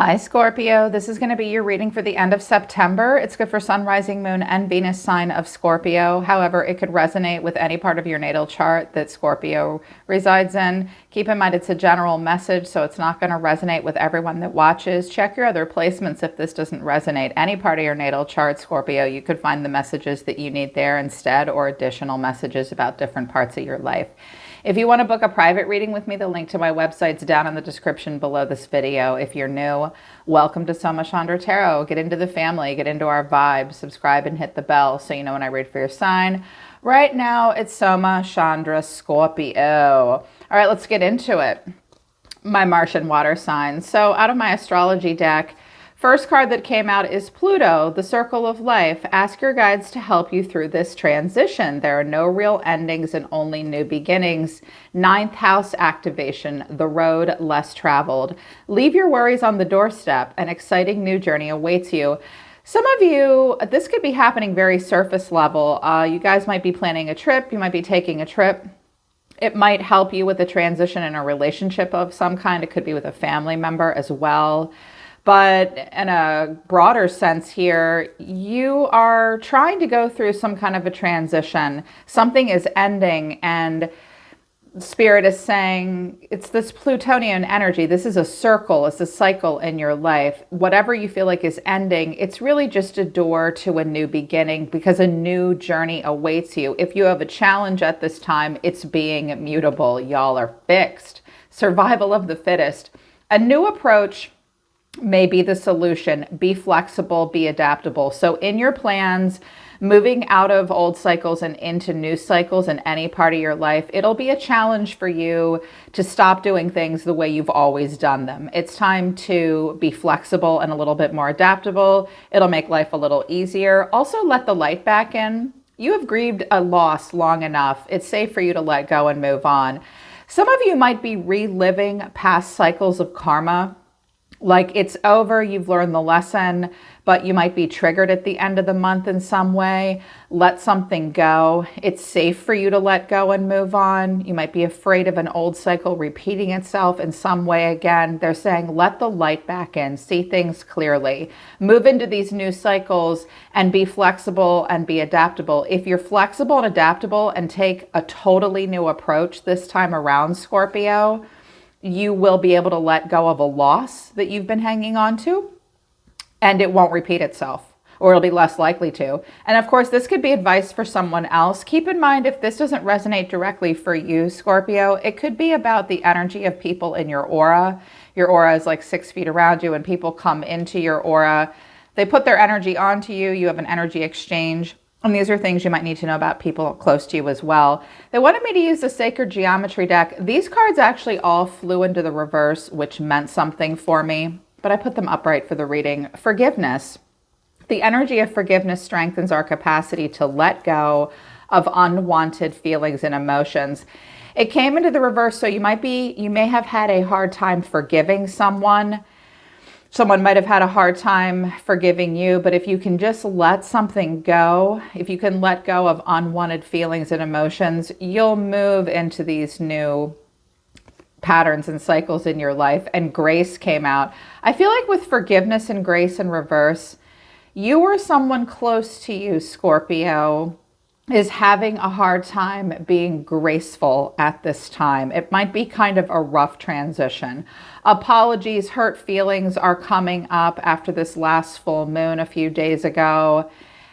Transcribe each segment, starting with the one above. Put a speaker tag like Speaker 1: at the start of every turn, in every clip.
Speaker 1: Hi, Scorpio. This is going to be your reading for the end of September. It's good for Sun, Rising, Moon, and Venus sign of Scorpio. However, it could resonate with any part of your natal chart that Scorpio resides in. Keep in mind it's a general message, so it's not going to resonate with everyone that watches. Check your other placements if this doesn't resonate. Any part of your natal chart, Scorpio, you could find the messages that you need there instead, or additional messages about different parts of your life. If you want to book a private reading with me, the link to my website's down in the description below this video. If you're new, welcome to Soma Chandra Tarot. Get into the family, get into our vibe, subscribe and hit the bell so you know when I read for your sign. Right now, it's Soma Chandra Scorpio. All right, let's get into it. My Martian water signs. So out of my astrology deck, first card that came out is Pluto, the circle of life. Ask your guides to help you through this transition. There are no real endings and only new beginnings. Ninth house activation, the road less traveled. Leave your worries on the doorstep. An exciting new journey awaits you. Some of you, this could be happening very surface level. You guys might be planning a trip. You might be taking a trip. It might help you with a transition in a relationship of some kind. It could be with a family member as well. But in a broader sense here, you are trying to go through some kind of a transition. Something is ending, and Spirit is saying it's this Plutonian energy. This is a circle. It's a cycle in your life. Whatever you feel like is ending, it's really just a door to a new beginning because a new journey awaits you. If you have a challenge at this time, it's being mutable. Y'all are fixed. Survival of the fittest. A new approach may be the solution. Be flexible, be adaptable. So in your plans, moving out of old cycles and into new cycles in any part of your life, it'll be a challenge for you to stop doing things the way you've always done them. It's time to be flexible and a little bit more adaptable. It'll make life a little easier. Also, let the light back in. You have grieved a loss long enough. It's safe for you to let go and move on. Some of you might be reliving past cycles of karma. Like it's over, you've learned the lesson, but you might be triggered at the end of the month in some way. Let something go. It's safe for you to let go and move on. You might be afraid of an old cycle repeating itself in some way again. They're saying, let the light back in, see things clearly. Move into these new cycles and be flexible and be adaptable. If you're flexible and adaptable and take a totally new approach this time around, Scorpio, you will be able to let go of a loss that you've been hanging on to, and it won't repeat itself, or it'll be less likely to. And of course, this could be advice for someone else. Keep in mind, if this doesn't resonate directly for you, Scorpio, it could be about the energy of people in your aura. Your aura is like 6 feet around you, and people come into your aura. They put their energy onto you. You have an energy exchange. And these are things you might need to know about people close to you as well. They wanted me to use the Sacred Geometry deck. These cards actually all flew into the reverse, which meant something for me, but I put them upright for the reading. Forgiveness. The energy of forgiveness strengthens our capacity to let go of unwanted feelings and emotions. It came into the reverse, so you may have had a hard time forgiving someone. Someone might have had a hard time forgiving you, but if you can just let something go, if you can let go of unwanted feelings and emotions, you'll move into these new patterns and cycles in your life. And grace came out. I feel like with forgiveness and grace in reverse, you or someone close to you, Scorpio, is having a hard time being graceful at this time. It might be kind of a rough transition. Apologies, hurt feelings are coming up after this last full moon a few days ago,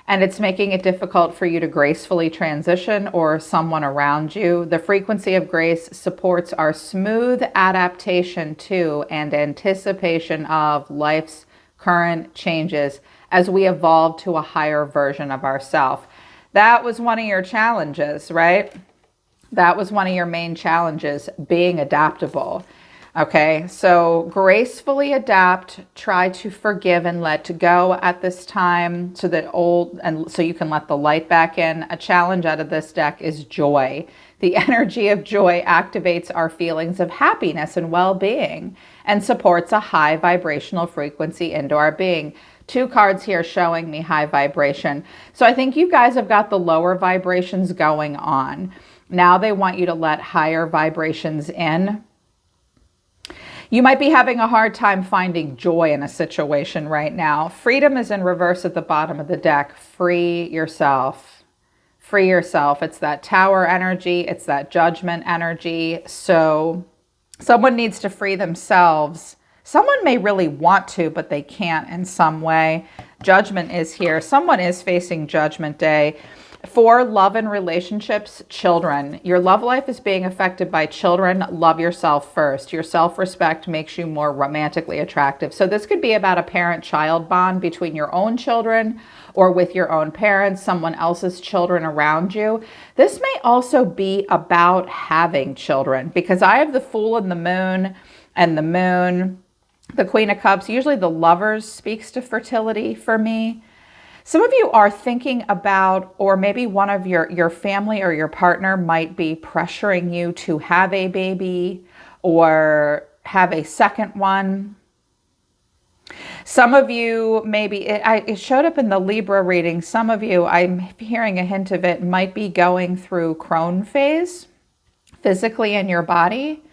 Speaker 1: and it's making it difficult for you to gracefully transition or someone around you. The frequency of grace supports our smooth adaptation to and anticipation of life's current changes as we evolve to a higher version of ourselves. That was one of your challenges, right? That was one of your main challenges, being adaptable. Okay, so gracefully adapt, try to forgive and let go at this time so you can let the light back in. A challenge out of this deck is joy. The energy of joy activates our feelings of happiness and well-being and supports a high vibrational frequency into our being. 2 cards here showing me high vibration. So I think you guys have got the lower vibrations going on. Now they want you to let higher vibrations in. You might be having a hard time finding joy in a situation right now. Freedom is in reverse at the bottom of the deck. Free yourself. Free yourself. It's that tower energy. It's that judgment energy. So someone needs to free themselves. Someone may really want to, but they can't in some way. Judgment is here. Someone is facing Judgment Day. For love and relationships, children. Your love life is being affected by children. Love yourself first. Your self-respect makes you more romantically attractive. So this could be about a parent-child bond between your own children or with your own parents, someone else's children around you. This may also be about having children, because I have the Fool and the Moon, the Queen of Cups. Usually the Lovers speaks to fertility for me. Some of you are thinking about, or maybe one of your family or your partner might be pressuring you to have a baby or have a second one. Some of you, maybe, it showed up in the Libra reading. Some of you, I'm hearing a hint of it, might be going through crone phase physically in your body.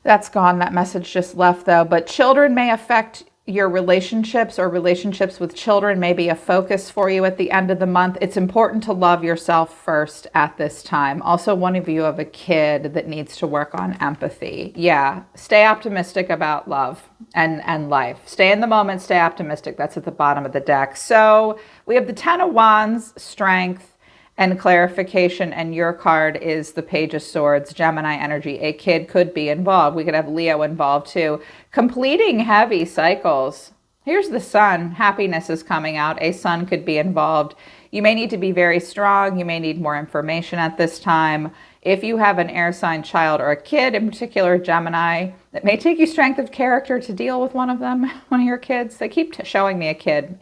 Speaker 1: That's gone. That message just left though. But children may affect your relationships, or relationships with children may be a focus for you at the end of the month. It's important to love yourself first at this time. Also, one of you have a kid that needs to work on empathy. Yeah, stay optimistic about love and life. Stay in the moment, stay optimistic. That's at the bottom of the deck. So we have the Ten of Wands, strength and clarification, and your card is the Page of Swords, Gemini energy. A kid could be involved. We could have Leo involved too. Completing heavy cycles. Here's the Sun. Happiness is coming out. A Sun could be involved. You may need to be very strong. You may need more information at this time. If you have an air sign child or a kid, in particular Gemini, it may take you strength of character to deal with one of them, one of your kids. They keep showing me a kid.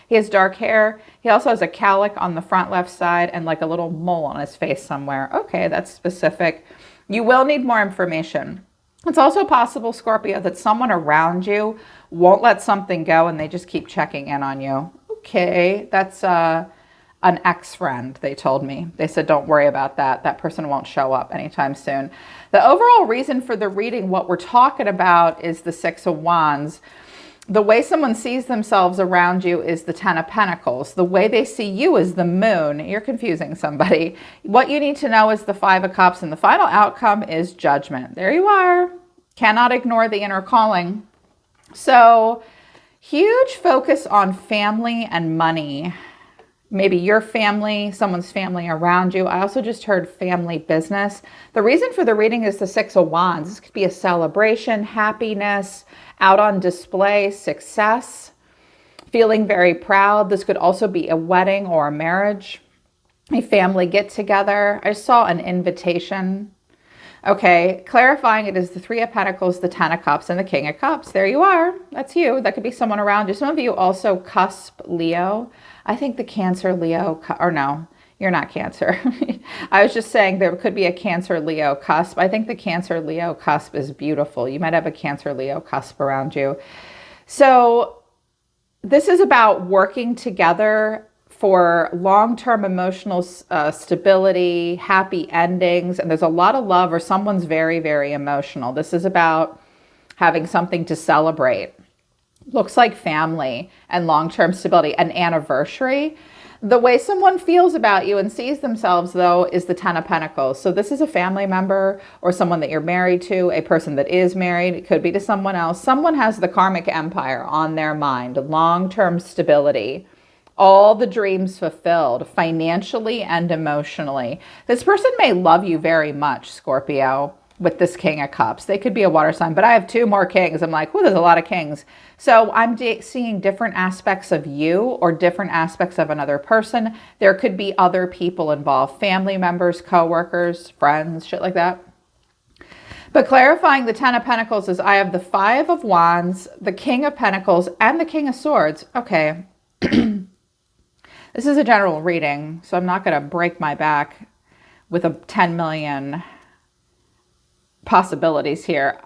Speaker 1: He has dark hair. He also has a cowlick on the front left side and like a little mole on his face somewhere. Okay, that's specific. You will need more information. It's also possible, Scorpio, that someone around you won't let something go and they just keep checking in on you. Okay, that's an ex-friend, they told me. They said, don't worry about that. That person won't show up anytime soon. The overall reason for the reading, what we're talking about, is the Six of Wands. The way someone sees themselves around you is the Ten of Pentacles. The way they see you is the Moon. You're confusing somebody. What you need to know is the Five of Cups, and the final outcome is Judgment. There you are. Cannot ignore the inner calling. So, huge focus on family and money. Maybe your family, someone's family around you. I also just heard family business. The reason for the reading is the Six of Wands. This could be a celebration, happiness, out on display, success, feeling very proud. This could also be a wedding or a marriage, a family get together. I saw an invitation. Okay, clarifying, it is the Three of Pentacles, the Ten of Cups, and the King of Cups. There you are. That's you. That could be someone around you. Some of you also cusp Leo. I think the Cancer Leo, or no, you're not Cancer. I was just saying there could be a Cancer Leo cusp. I think the Cancer Leo cusp is beautiful. You might have a Cancer Leo cusp around you. So this is about working together for long-term emotional stability, happy endings, and there's a lot of love, or someone's very, very emotional. This is about having something to celebrate. Looks like family and long-term stability, an anniversary. The way someone feels about you and sees themselves, though, is the Ten of Pentacles. So this is a family member or someone that you're married to, a person that is married. It could be to someone else. Someone has the karmic empire on their mind, long-term stability, all the dreams fulfilled financially and emotionally. This person may love you very much, Scorpio, with this King of Cups. They could be a water sign, but I have two more kings. I'm like, oh, there's a lot of kings. So I'm seeing different aspects of you or different aspects of another person. There could be other people involved, family members, coworkers, friends, shit like that. But clarifying the Ten of Pentacles is I have the Five of Wands, the King of Pentacles, and the King of Swords. Okay. This is a general reading, so I'm not going to break my back with a 10 million possibilities here.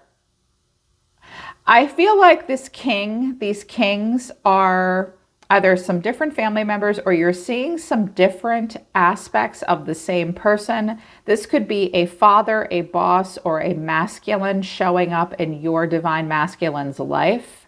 Speaker 1: I feel like these kings are either some different family members or you're seeing some different aspects of the same person. This could be a father, a boss, or a masculine showing up in your divine masculine's life.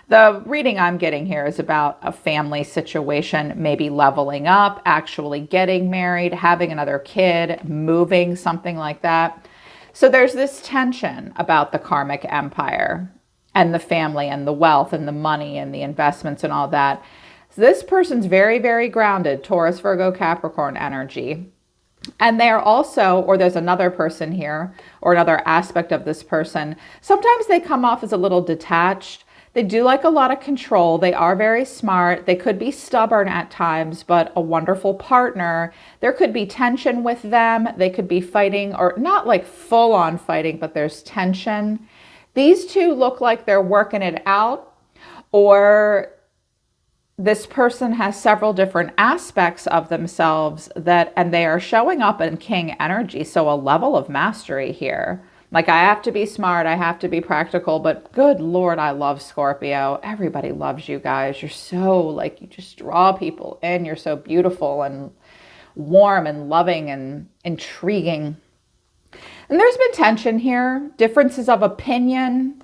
Speaker 1: The reading I'm getting here is about a family situation, maybe leveling up, actually getting married, having another kid, moving, something like that. So there's this tension about the karmic empire and the family and the wealth and the money and the investments and all that. So this person's very, very grounded, Taurus, Virgo, Capricorn energy. And they're also, or there's another person here, or another aspect of this person. Sometimes they come off as a little detached. They do like a lot of control. They are very smart. They could be stubborn at times, but a wonderful partner. There could be tension with them. They could be fighting, or not like full on fighting, but there's tension. These two look like they're working it out, or this person has several different aspects of themselves and they are showing up in king energy. So a level of mastery here. Like, I have to be smart, I have to be practical, but good Lord, I love Scorpio. Everybody loves you guys. You're so, like, you just draw people in. You're so beautiful and warm and loving and intriguing. And there's been tension here, differences of opinion,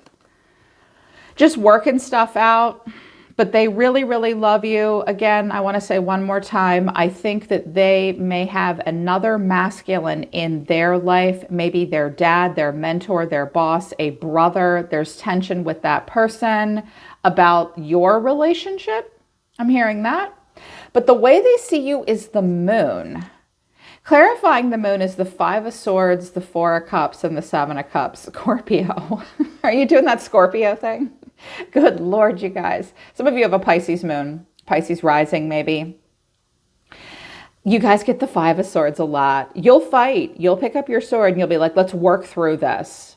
Speaker 1: just working stuff out. But they really, really love you. Again, I want to say one more time, I think that they may have another masculine in their life, maybe their dad, their mentor, their boss, a brother. There's tension with that person about your relationship. I'm hearing that. But the way they see you is the moon. Clarifying the moon is the 5 of Swords, the 4 of Cups, and the 7 of Cups. Scorpio. Are you doing that Scorpio thing? Good Lord, you guys. Some of you have a Pisces moon, Pisces rising maybe. You guys get the 5 of Swords a lot. You'll fight. You'll pick up your sword and you'll be like, let's work through this.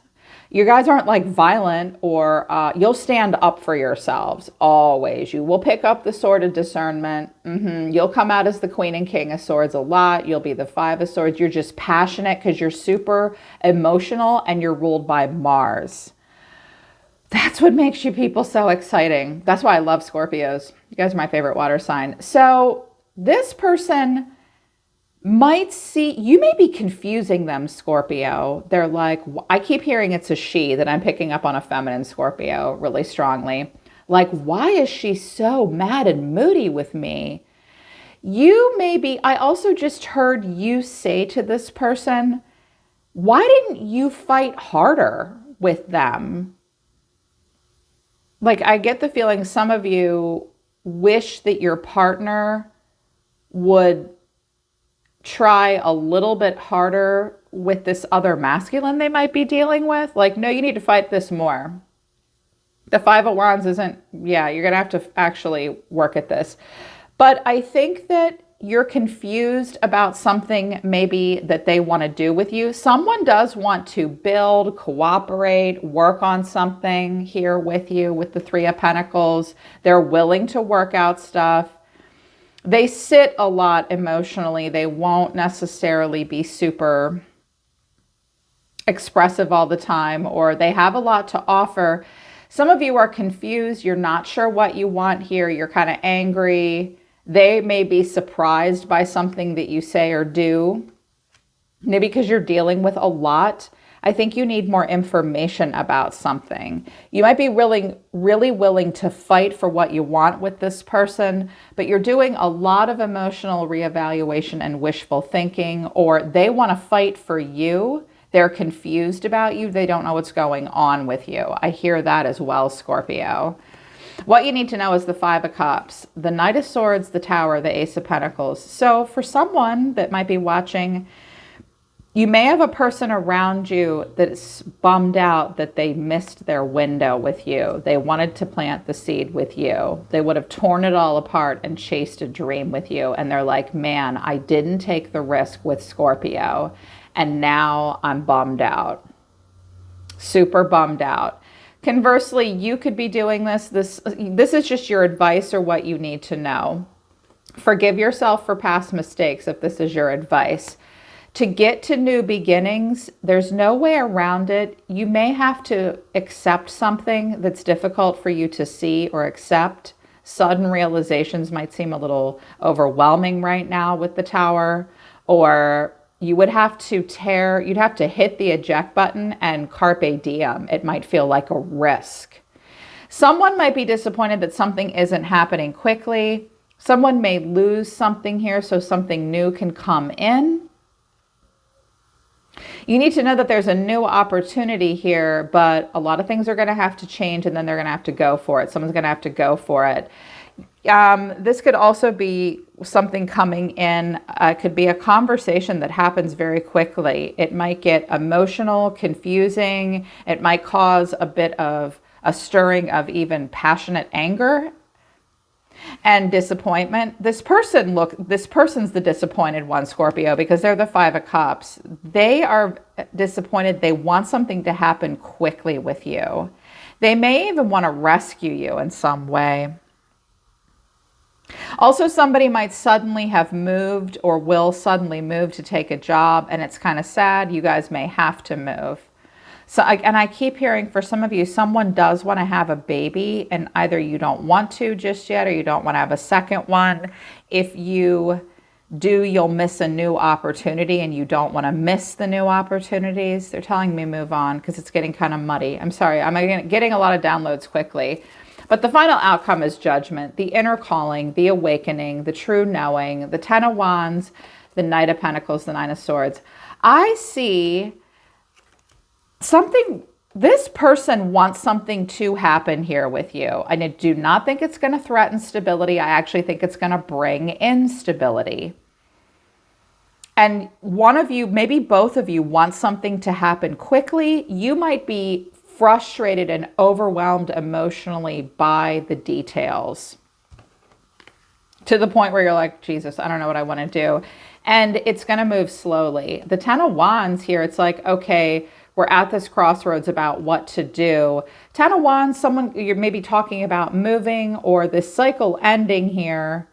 Speaker 1: You guys aren't like violent, or you'll stand up for yourselves always. You will pick up the sword of discernment. You'll come out as the Queen and King of Swords a lot. You'll be the 5 of Swords. You're just passionate because you're super emotional and you're ruled by Mars. That's what makes you people so exciting. That's why I love Scorpios. You guys are my favorite water sign. So this person might see, you may be confusing them, Scorpio. They're like, I keep hearing it's a she, that I'm picking up on a feminine Scorpio really strongly. Like, why is she so mad and moody with me? You may be, I also just heard you say to this person, why didn't you fight harder with them? Like, I get the feeling some of you wish that your partner would try a little bit harder with this other masculine they might be dealing with. Like, no, you need to fight this more. The 5 of Wands isn't, yeah, you're going to have to actually work at this. But I think that you're confused about something maybe that they want to do with you. Someone does want to build, cooperate, work on something here with you with the 3 of Pentacles. They're willing to work out stuff. They sit a lot emotionally. They won't necessarily be super expressive all the time, or they have a lot to offer. Some of you are confused. You're not sure what you want here. You're kind of angry. They may be surprised by something that you say or do, maybe because you're dealing with a lot. I think you need more information about something. You might be really willing to fight for what you want with this person, but you're doing a lot of emotional reevaluation and wishful thinking, or they want to fight for you. They're confused about you. They don't know what's going on with you. I hear that as well, Scorpio. What you need to know is the 5 of Cups, the Knight of Swords, the Tower, the Ace of Pentacles. So for someone that might be watching, you may have a person around you that's bummed out that they missed their window with you. They wanted to plant the seed with you. They would have torn it all apart and chased a dream with you. And they're like, man, I didn't take the risk with Scorpio. And now I'm bummed out. Super bummed out. Conversely, you could be doing this. This is just your advice or what you need to know. Forgive yourself for past mistakes if this is your advice. To get to new beginnings, there's no way around it. You may have to accept something that's difficult for you to see or accept. Sudden realizations might seem a little overwhelming right now with the Tower, or you'd have to hit the eject button and carpe diem. It might feel like a risk. Someone might be disappointed that something isn't happening quickly. Someone may lose something here so something new can come in. You need to know that there's a new opportunity here, but a lot of things are going to have to change, and then they're going to have to go for it. Someone's going to have to go for it. This could also be something coming in. It could be a conversation that happens very quickly. It might get emotional, confusing. It might cause a bit of a stirring of even passionate anger and disappointment. This person's the disappointed one, Scorpio, because they're the Five of Cups. They are disappointed. They want something to happen quickly with you. They may even want to rescue you in some way. Also, somebody might suddenly have moved or will suddenly move to take a job, and it's kind of sad. You guys may have to move. So, and I keep hearing for some of you, someone does want to have a baby, and either you don't want to just yet, or you don't want to have a second one. If you do, you'll miss a new opportunity, and you don't want to miss the new opportunities. They're telling me move on because it's getting kind of muddy. I'm sorry, I'm getting a lot of downloads quickly. But the final outcome is judgment, the inner calling, the awakening, the true knowing, the Ten of Wands, the Knight of Pentacles, the Nine of Swords. I see something, this person wants something to happen here with you. I do not think it's going to threaten stability. I actually think it's going to bring instability. And one of you, maybe both of you, want something to happen quickly. You might be frustrated and overwhelmed emotionally by the details to the point where you're like, Jesus, I don't know what I want to do. And it's going to move slowly. The Ten of Wands here, it's like, okay, we're at this crossroads about what to do. Ten of Wands, someone, you're maybe talking about moving or this cycle ending here.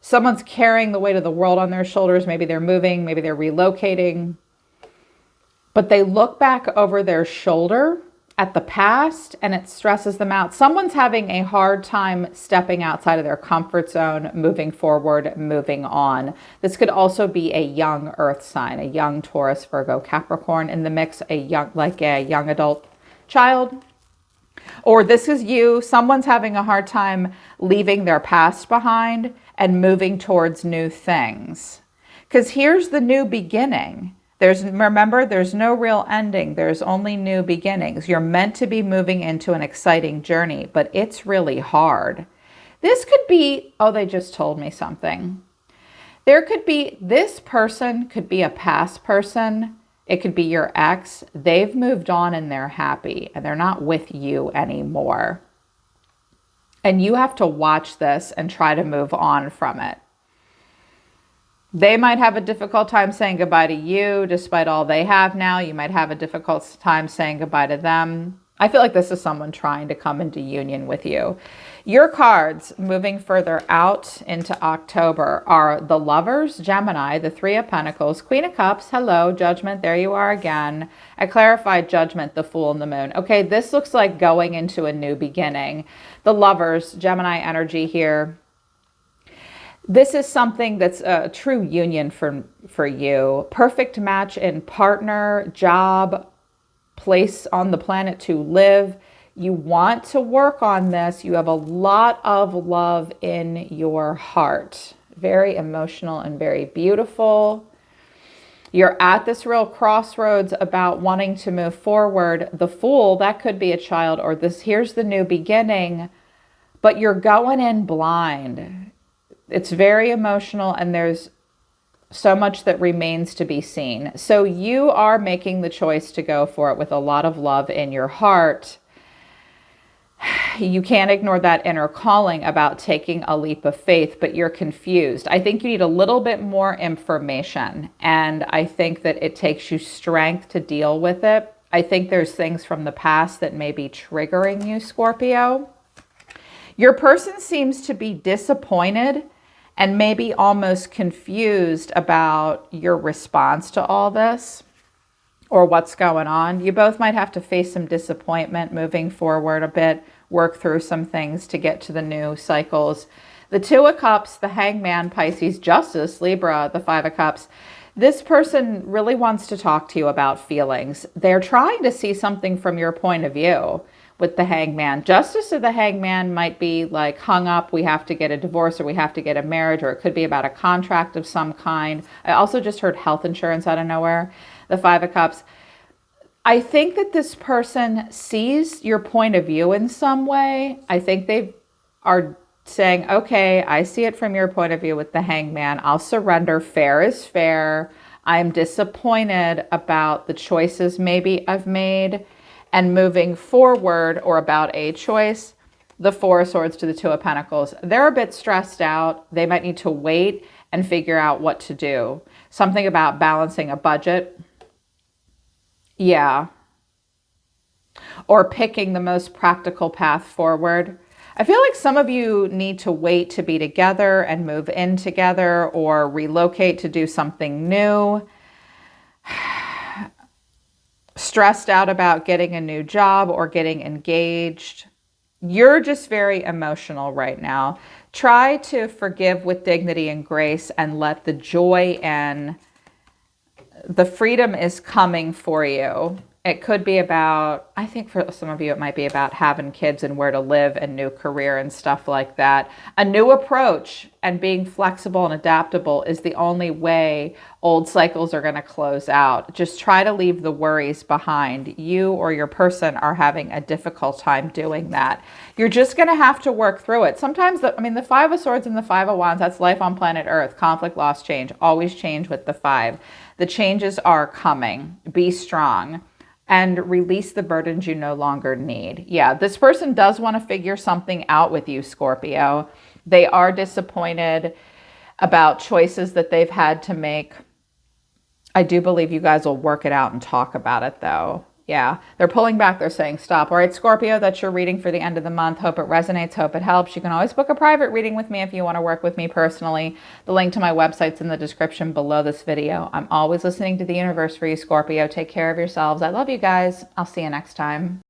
Speaker 1: Someone's carrying the weight of the world on their shoulders. Maybe they're moving, maybe they're relocating. But they look back over their shoulder at the past and it stresses them out. Someone's having a hard time stepping outside of their comfort zone, moving forward, moving on. This could also be a young earth sign, a young Taurus, Virgo, Capricorn in the mix, a young adult child. Or this is you, someone's having a hard time leaving their past behind and moving towards new things. Because here's the new beginning. Remember, there's no real ending. There's only new beginnings. You're meant to be moving into an exciting journey, but it's really hard. This could be, oh, they just told me something. This person could be a past person. It could be your ex. They've moved on and they're happy and they're not with you anymore. And you have to watch this and try to move on from it. They might have a difficult time saying goodbye to you despite all they have now. You might have a difficult time saying goodbye to them. I feel like this is someone trying to come into union with you. Your cards moving further out into October are the Lovers, Gemini, the Three of Pentacles, Queen of Cups, hello, Judgment, there you are again. I clarified Judgment, the Fool and the Moon. Okay, this looks like going into a new beginning. The Lovers, Gemini energy here. This is something that's a true union for you. Perfect match in partner, job, place on the planet to live. You want to work on this. You have a lot of love in your heart. Very emotional and very beautiful. You're at this real crossroads about wanting to move forward. The Fool, that could be a child, or here's the new beginning, but you're going in blind. It's very emotional and there's so much that remains to be seen. So you are making the choice to go for it with a lot of love in your heart. You can't ignore that inner calling about taking a leap of faith, but you're confused. I think you need a little bit more information, and I think that it takes you strength to deal with it. I think there's things from the past that may be triggering you, Scorpio. Your person seems to be disappointed and maybe almost confused about your response to all this or what's going on. You both might have to face some disappointment moving forward a bit work through some things to get to the new cycles. The Two of Cups, the Hangman, Pisces, Justice, Libra, the Five of Cups. This person really wants to talk to you about feelings. They're trying to see something from your point of view with the Hangman. Justice of the Hangman might be like hung up, we have to get a divorce or we have to get a marriage, or it could be about a contract of some kind. I also just heard health insurance out of nowhere. The Five of Cups. I think that this person sees your point of view in some way. I think they are saying, okay, I see it from your point of view with the Hangman. I'll surrender. Fair is fair. I'm disappointed about the choices maybe I've made and moving forward, or about a choice. The Four of Swords to the Two of Pentacles. They're a bit stressed out. They might need to wait and figure out what to do. Something about balancing a budget. Yeah. Or picking the most practical path forward. I feel like some of you need to wait to be together and move in together, or relocate to do something new. Stressed out about getting a new job or getting engaged. You're just very emotional right now. Try to forgive with dignity and grace and let the joy and the freedom is coming for you. It could be about, I think for some of you, it might be about having kids and where to live and new career and stuff like that. A new approach and being flexible and adaptable is the only way old cycles are going to close out. Just try to leave the worries behind. You or your person are having a difficult time doing that. You're just going to have to work through it. Sometimes, the Five of Swords and the Five of Wands, that's life on planet Earth. Conflict, loss, change. Always change with the five. The changes are coming. Be strong. And release the burdens you no longer need. Yeah, this person does want to figure something out with you, Scorpio. They are disappointed about choices that they've had to make. I do believe you guys will work it out and talk about it, though. Yeah, they're pulling back. They're saying stop. All right, Scorpio, that's your reading for the end of the month. Hope it resonates. Hope it helps. You can always book a private reading with me if you want to work with me personally. The link to my website's in the description below this video. I'm always listening to the universe for you, Scorpio. Take care of yourselves. I love you guys. I'll see you next time.